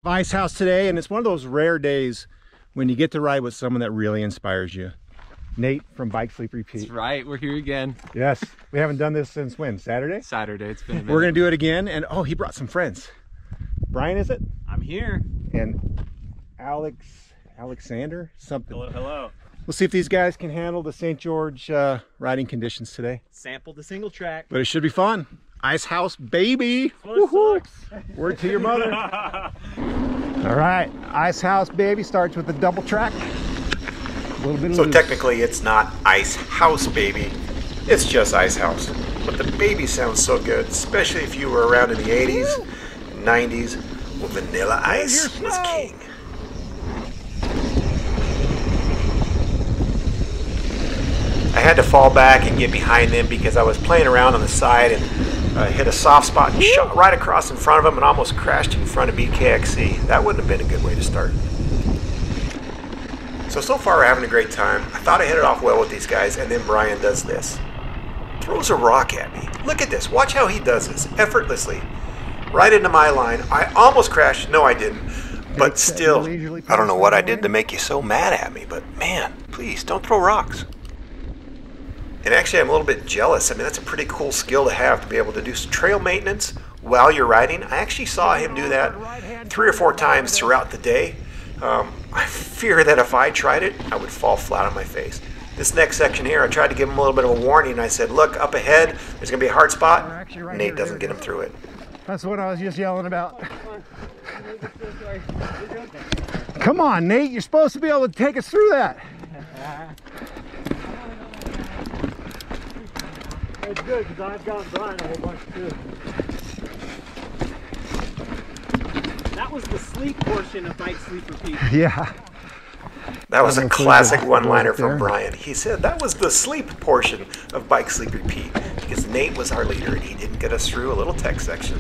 Ice House today, and it's one of those rare days when you get to ride with someone that really inspires you. Nate from Bike Sleep Repeat. That's right, we're here again. Yes, we haven't done this since when? Saturday? Saturday, it's been a minute. We're gonna do it again, and oh, he brought some friends. Brian, is it? I'm here. And Alexander, something. Hello, hello. We'll see if these guys can handle the St. George riding conditions today. Sample the single track. But it should be fun. Ice House, baby. Word to your mother. All right, Ice House, baby, starts with the double track. A little bit of So loose. technically it's not Ice House, baby. It's just Ice House. But the baby sounds so good, especially if you were around in the 80s, 90s, when Vanilla Ice was king. I had to fall back and get behind them because I was playing around on the side and hit a soft spot and shot right across in front of them and almost crashed in front of BKXC. That wouldn't have been a good way to start. So far we're having a great time. I thought I hit it off well with these guys, and then Brian does this. Throws a rock at me. Look at this. Watch how he does this, effortlessly. Right into my line. I almost crashed. No, I didn't. But still, I don't know what I did to make you so mad at me, but man, please don't throw rocks. And actually, I'm a little bit jealous. I mean, that's a pretty cool skill to have, to be able to do some trail maintenance while you're riding. I actually saw him do that 3 or 4 times throughout the day. I fear that if I tried it, I would fall flat on my face. This next section here, I tried to give him a little bit of a warning, and I said, look, up ahead, there's going to be a hard spot. Nate doesn't get him through it. That's what I was just yelling about. Come on, Nate, you're supposed to be able to take us through that. It's good because I've got Brian a whole bunch too. That was the sleep portion of Bike Sleep Repeat. Yeah. That was a classic one-liner from Brian. He said that was the sleep portion of Bike Sleep Repeat because Nate was our leader and he didn't get us through a little tech section.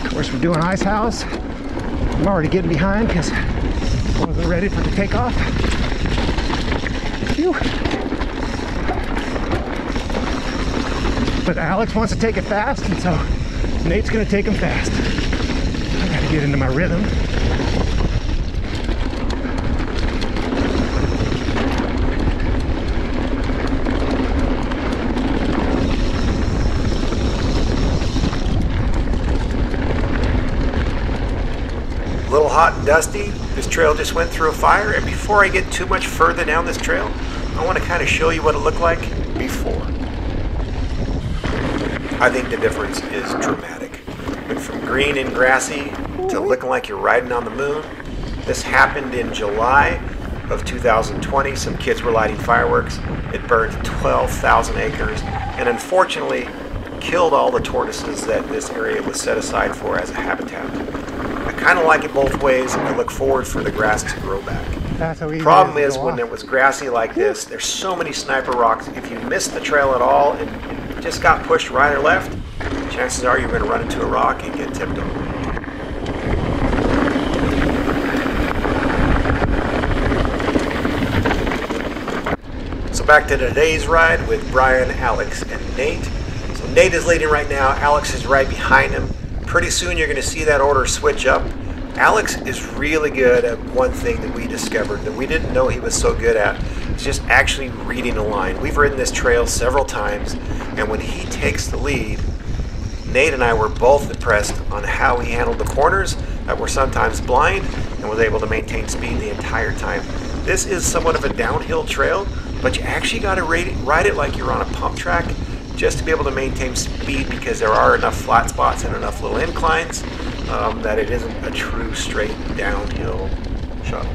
Of course, we're doing Ice House. I'm already getting behind because I wasn't ready for the takeoff. Phew. But Alex wants to take it fast, and so Nate's going to take him fast. I got to get into my rhythm. A little hot and dusty. This trail just went through a fire, and before I get too much further down this trail, I want to kind of show you what it looked like before. I think the difference is dramatic. Went from green and grassy to looking like you're riding on the moon. This happened in July of 2020. Some kids were lighting fireworks. It burned 12,000 acres and unfortunately killed all the tortoises that this area was set aside for as a habitat. I kind of like it both ways. I look forward for the grass to grow back. Problem is when it was grassy like this, there's so many sniper rocks. If you miss the trail at all and just got pushed right or left, chances are you're going to run into a rock and get tipped over. So back to today's ride with Brian, Alex, and Nate. So Nate is leading right now. Alex is right behind him. Pretty soon you're going to see that order switch up. Alex is really good at one thing that we discovered that we didn't know he was so good at. It's just actually reading a line. We've ridden this trail several times, and when he takes the lead, Nate and I were both impressed on how he handled the corners that were sometimes blind and was able to maintain speed the entire time. This is somewhat of a downhill trail, but you actually got to ride it like you're on a pump track just to be able to maintain speed because there are enough flat spots and enough little inclines that it isn't a true straight downhill shuttle.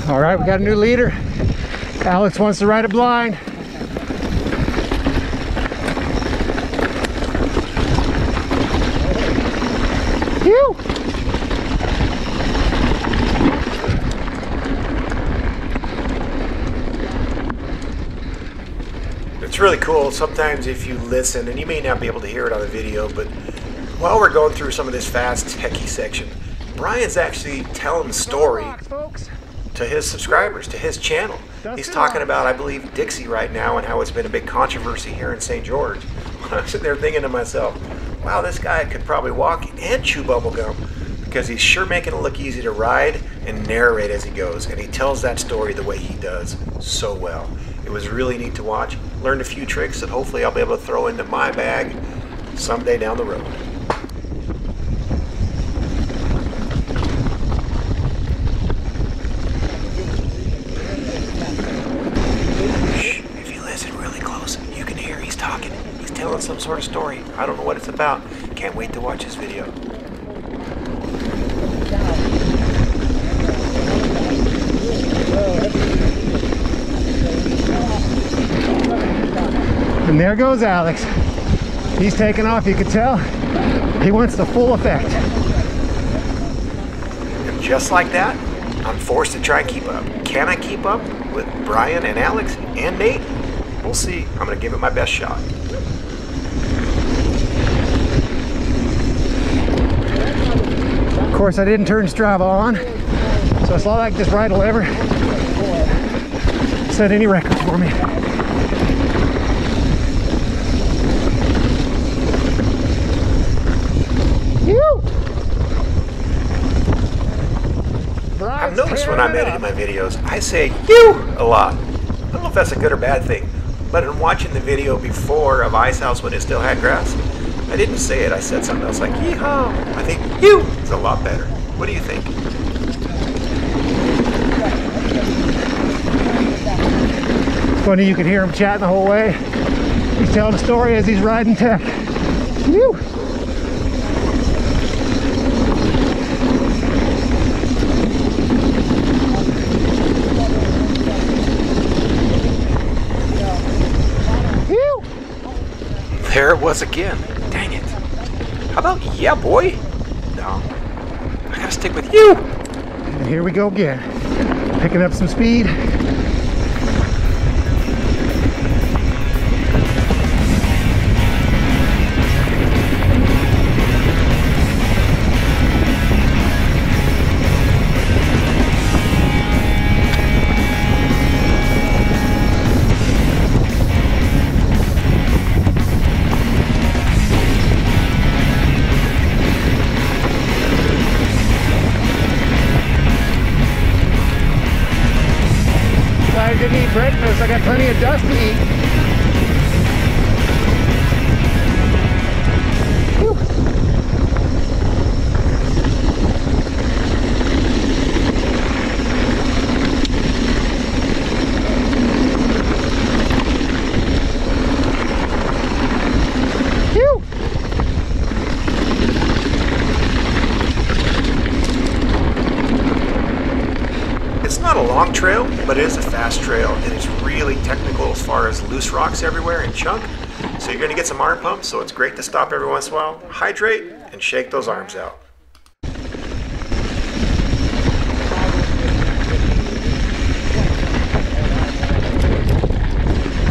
All right, we got a new leader. Alex wants to ride it blind. Phew. It's really cool. Sometimes if you listen, and you may not be able to hear it on the video, but while we're going through some of this fast, techie section, Brian's actually telling the story to his subscribers, to his channel. He's talking about, I believe, Dixie right now and how it's been a big controversy here in St. George. I'm sitting there thinking to myself, wow, this guy could probably walk and chew bubble gum, because he's sure making it look easy to ride and narrate as he goes. And he tells that story the way he does so well. It was really neat to watch. Learned a few tricks that hopefully I'll be able to throw into my bag someday down the road. Shh, if you listen really close, you can hear he's talking. He's telling some sort of story. I don't know what it's about. Can't wait to watch this video. And there goes Alex. He's taking off, you can tell. He wants the full effect. And just like that, I'm forced to try and keep up. Can I keep up with Brian and Alex and Nate? We'll see. I'm going to give it my best shot. Of course, I didn't turn Strava on, so it's not like this ride will ever set any records for me. I've noticed when I'm editing my videos, I say "you" a lot. I don't know if that's a good or bad thing, but in watching the video before of Ice House when it still had grass, I didn't say it. I said something else like "yeehaw." I think "you" is a lot better. What do you think? Funny, you can hear him chatting the whole way. He's telling a story as he's riding tech. Whew. There it was again. Dang it. How about "yeah, boy"? No. I gotta stick with "you." And here we go again. Picking up some speed. I didn't eat breakfast. I got plenty of dust to eat. Whew. Phew. It's not a long trail, but it is a fast trail, and it's really technical as far as loose rocks everywhere and chunk. So you're going to get some arm pumps, so it's great to stop every once in a while, hydrate, and shake those arms out.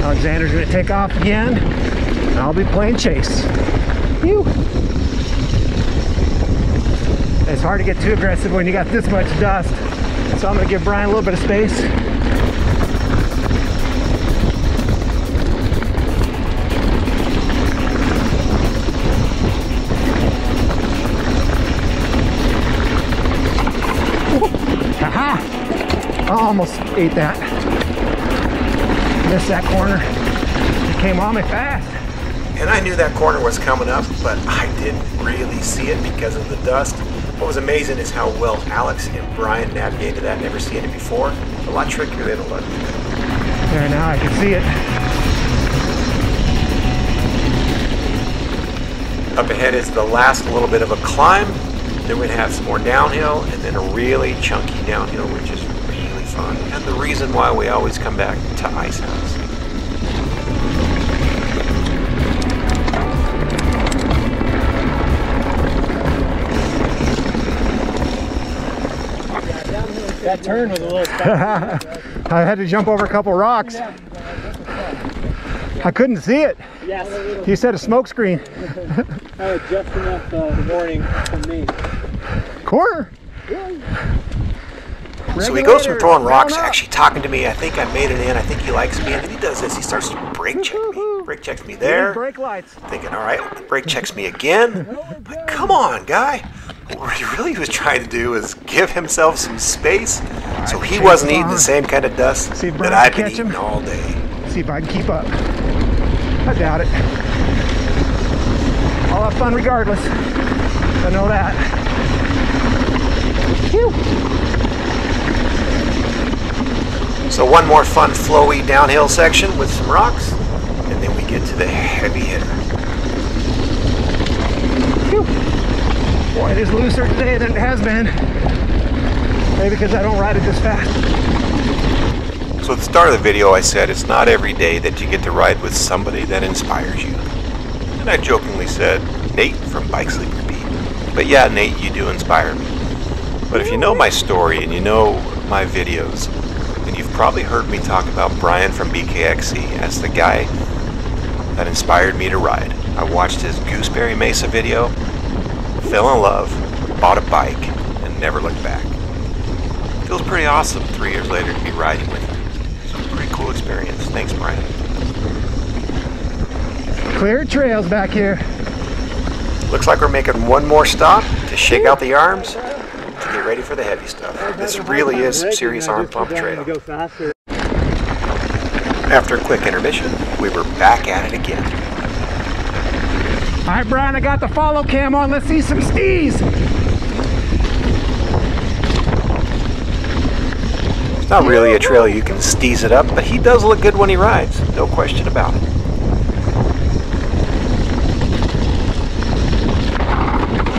Alexander's going to take off again, and I'll be playing chase. Phew. It's hard to get too aggressive when you got this much dust. So I'm going to give Brian a little bit of space. Haha! I almost ate that. Missed that corner. It came on me fast. And I knew that corner was coming up, but I didn't really see it because of the dust. What was amazing is how well Alex and Brian navigated that. Never seen it before. A lot trickier than it looked. There, now I can see it. Up ahead is the last little bit of a climb. Then we'd have some more downhill, and then a really chunky downhill, which is really fun. And the reason why we always come back to Ice House. That turn was a little tough. I had to jump over a couple rocks. I couldn't see it. Yes. You said a smoke screen. I had just enough warning from me. Corner. So he goes from throwing rocks to actually talking to me. I think I made it in. I think he likes me. And then he does this. He starts to brake check me. Brake checks me there. Brake lights. Thinking, all right, brake checks me again. Like, come on, guy. What he really was trying to do is give himself some space so he wasn't eating the same kind of dust that I've been eating all day. See if I can keep up. I doubt it. I'll have fun regardless. I know that. Whew. So one more fun flowy downhill section with some rocks, and then we get to the heavy hitter. Whew. Boy, it is looser today than it has been. Maybe because I don't ride it this fast. So at the start of the video I said it's not every day that you get to ride with somebody that inspires you. And I jokingly said, Nate from Bike Sleeper Pete. But yeah, Nate, you do inspire me. But if you know my story and you know my videos, then you've probably heard me talk about Brian from BKXC as the guy that inspired me to ride. I watched his Gooseberry Mesa video, fell in love, bought a bike, and never looked back. Feels pretty awesome 3 years later to be riding with him. It's a pretty cool experience. Thanks, Brian. Clear trails back here. Looks like we're making one more stop to shake out the arms to get ready for the heavy stuff. This really is some serious arm pump trail. After a quick intermission, we were back at it again. All right, Brian, I got the follow cam on. Let's see some stees. It's not really a trail you can steeze it up, but he does look good when he rides. No question about it.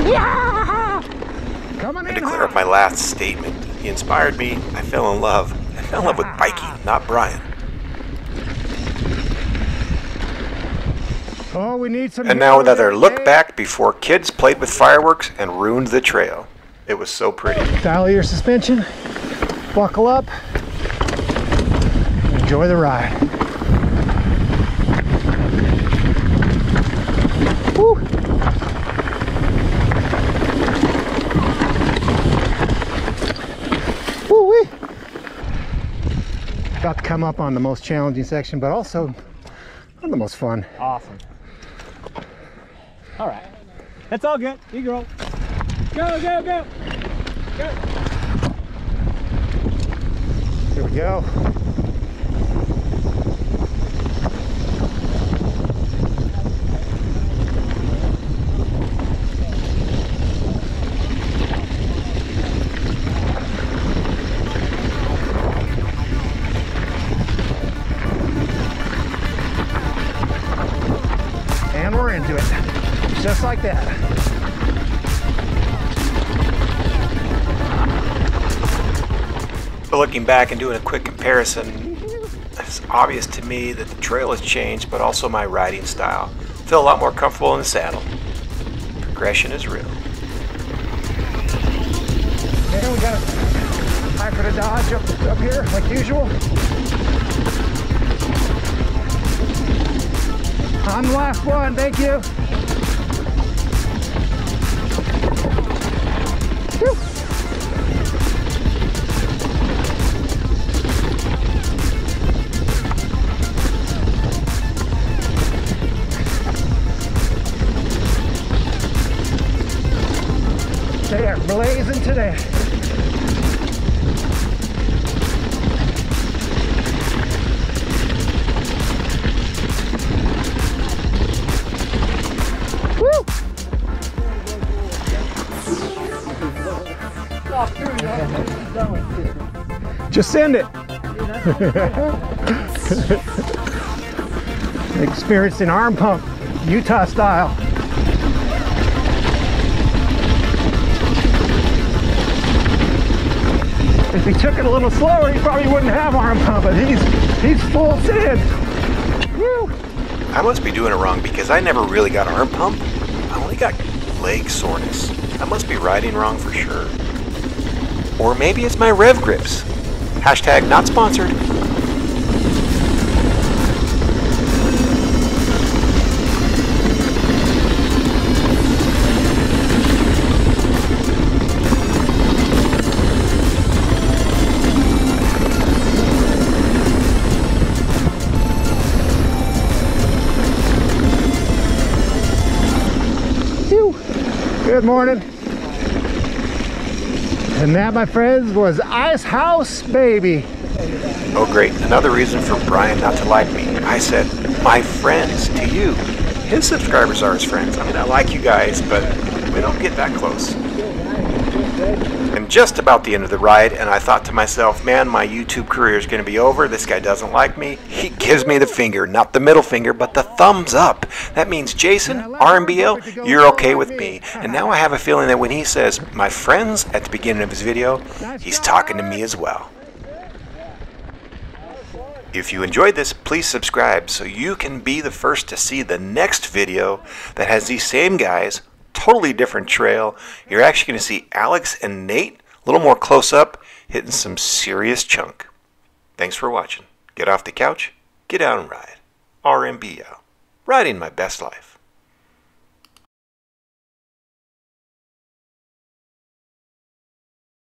Yeah! Coming in And to clear up my last statement, he inspired me. I fell in love. I fell in love with biking, not Brian. Oh, we need some. And now another look back before kids played with fireworks and ruined the trail. It was so pretty. Dial your suspension, buckle up, enjoy the ride. Woo. Woo-wee. About to come up on the most challenging section, but also on the most fun. Awesome. All right. That's all good. You go. Go, go, go. Go. Here we go. And we're into it. Just like that. But looking back and doing a quick comparison, it's obvious to me that the trail has changed, but also my riding style. I feel a lot more comfortable in the saddle. Progression is real. And we got a high for the Dodge up here, like usual. On the last one, thank you. Whew. They are blazing today. Woo! Just send it. Experienced an arm pump, Utah style. If he took it a little slower, he probably wouldn't have arm pump, but he's full send. Woo! I must be doing it wrong because I never really got arm pump. I only got leg soreness. I must be riding wrong for sure. Or maybe it's my rev grips. Hashtag not sponsored. Good morning. And that, my friends, was Ice House Baby. Oh great, another reason for Brian not to like me. I said, my friends to you. His subscribers are his friends. I mean, I like you guys, but we don't get that close. And just about the end of the ride, and I thought to myself, man, my YouTube career is going to be over. This guy doesn't like me. He gives me the finger, not the middle finger, but the thumbs up. That means, Jason, RMBL, you're okay with me. And now I have a feeling that when he says, my friends, at the beginning of his video, he's talking to me as well. If you enjoyed this, please subscribe so you can be the first to see the next video that has these same guys, totally different trail. You're actually going to see Alex and Nate a little more close up, hitting some serious chunk. Thanks for watching. Get off the couch, get out and ride. RMBO, riding my best life.